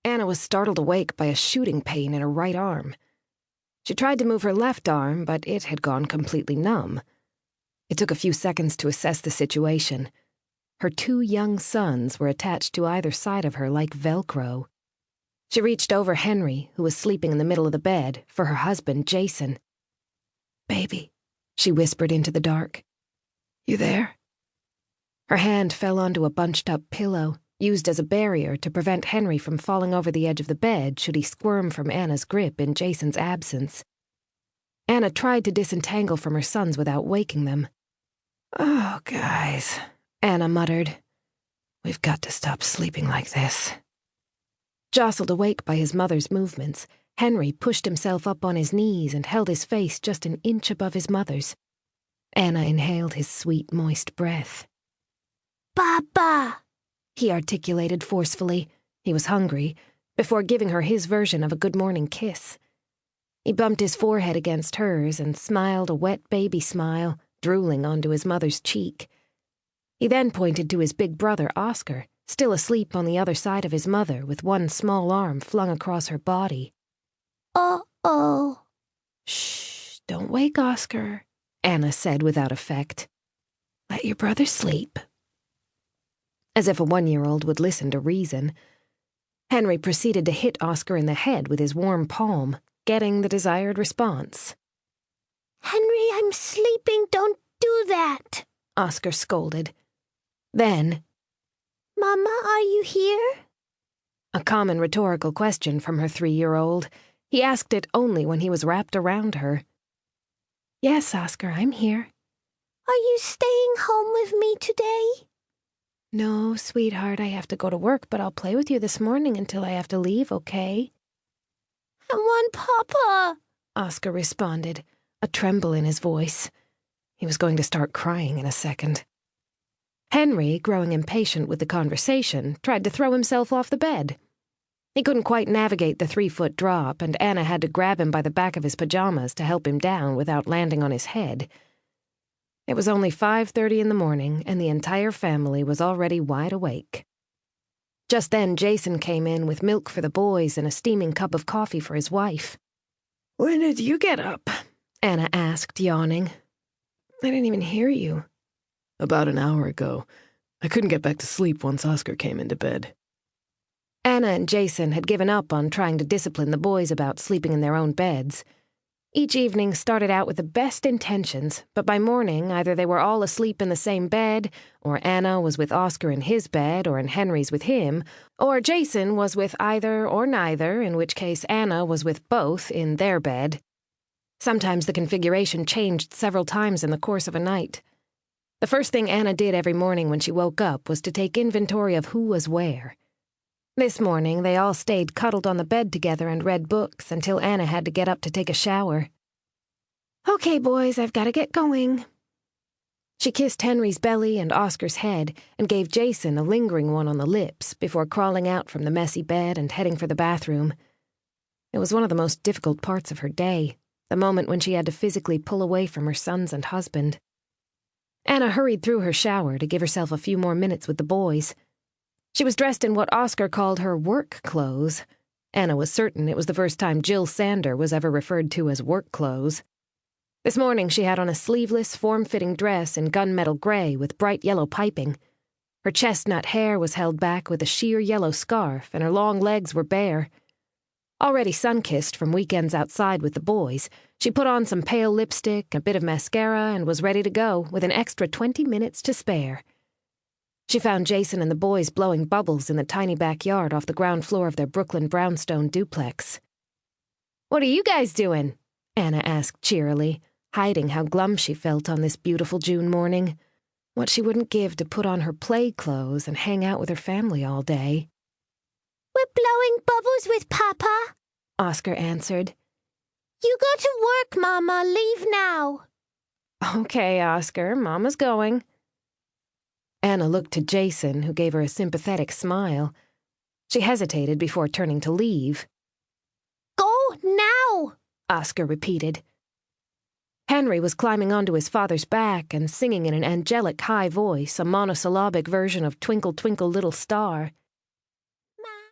Anna was startled awake by a shooting pain in her right arm. She tried to move her left arm, but it had gone completely numb. It took a few seconds to assess the situation. Her 2 young sons were attached to either side of her like Velcro. She reached over Henry, who was sleeping in the middle of the bed, for her husband, Jason. "Baby," she whispered into the dark. "You there?" Her hand fell onto a bunched-up pillow, used as a barrier to prevent Henry from falling over the edge of the bed should he squirm from Anna's grip in Jason's absence. Anna tried to disentangle from her sons without waking them. "Oh, guys," Anna muttered. "We've got to stop sleeping like this." Jostled awake by his mother's movements, Henry pushed himself up on his knees and held his face just an inch above his mother's. Anna inhaled his sweet, moist breath. "Papa," he articulated forcefully. He was hungry, before giving her his version of a good-morning kiss. He bumped his forehead against hers and smiled a wet baby smile, drooling onto his mother's cheek. He then pointed to his big brother, Oscar, still asleep on the other side of his mother with one small arm flung across her body. "Uh-oh." "Shh, don't wake Oscar," Anna said without effect. "Let your brother sleep." As if a 1-year-old would listen to reason, Henry proceeded to hit Oscar in the head with his warm palm, getting the desired response. "Henry, I'm sleeping, don't do that," Oscar scolded. Then, "Mama, are you here?" A common rhetorical question from her 3-year-old. He asked it only when he was wrapped around her. "Yes, Oscar, I'm here." "Are you staying home with me today?" "No, sweetheart, I have to go to work, but I'll play with you this morning until I have to leave, okay?" "I want Papa," Oscar responded, a tremble in his voice. He was going to start crying in a second. Henry, growing impatient with the conversation, tried to throw himself off the bed. He couldn't quite navigate the 3-foot drop, and Anna had to grab him by the back of his pajamas to help him down without landing on his head. It was only 5:30 in the morning, and the entire family was already wide awake. Just then Jason came in with milk for the boys and a steaming cup of coffee for his wife. "When did you get up?" Anna asked, yawning. "I didn't even hear you." "About an hour ago. I couldn't get back to sleep once Oscar came into bed." Anna and Jason had given up on trying to discipline the boys about sleeping in their own beds. Each evening started out with the best intentions, but by morning either they were all asleep in the same bed, or Anna was with Oscar in his bed or in Henry's with him, or Jason was with either or neither, in which case Anna was with both in their bed. Sometimes the configuration changed several times in the course of a night. The first thing Anna did every morning when she woke up was to take inventory of who was where. This morning, they all stayed cuddled on the bed together and read books until Anna had to get up to take a shower. "Okay, boys, I've got to get going." She kissed Henry's belly and Oscar's head and gave Jason a lingering one on the lips before crawling out from the messy bed and heading for the bathroom. It was one of the most difficult parts of her day, the moment when she had to physically pull away from her sons and husband. Anna hurried through her shower to give herself a few more minutes with the boys. She was dressed in what Oscar called her work clothes. Anna was certain it was the first time Jill Sander was ever referred to as work clothes. This morning she had on a sleeveless, form-fitting dress in gunmetal gray with bright yellow piping. Her chestnut hair was held back with a sheer yellow scarf, and her long legs were bare. Already sun-kissed from weekends outside with the boys, she put on some pale lipstick, a bit of mascara, and was ready to go, with an extra 20 minutes to spare. She found Jason and the boys blowing bubbles in the tiny backyard off the ground floor of their Brooklyn brownstone duplex. "What are you guys doing?" Anna asked cheerily, hiding how glum she felt on this beautiful June morning. What she wouldn't give to put on her play clothes and hang out with her family all day. "We're blowing bubbles with Papa," Oscar answered. "You go to work, Mama. Leave now." "Okay, Oscar. Mama's going." Anna looked to Jason, who gave her a sympathetic smile. She hesitated before turning to leave. "Go now," Oscar repeated. Henry was climbing onto his father's back and singing in an angelic high voice a monosyllabic version of Twinkle, Twinkle, Little Star.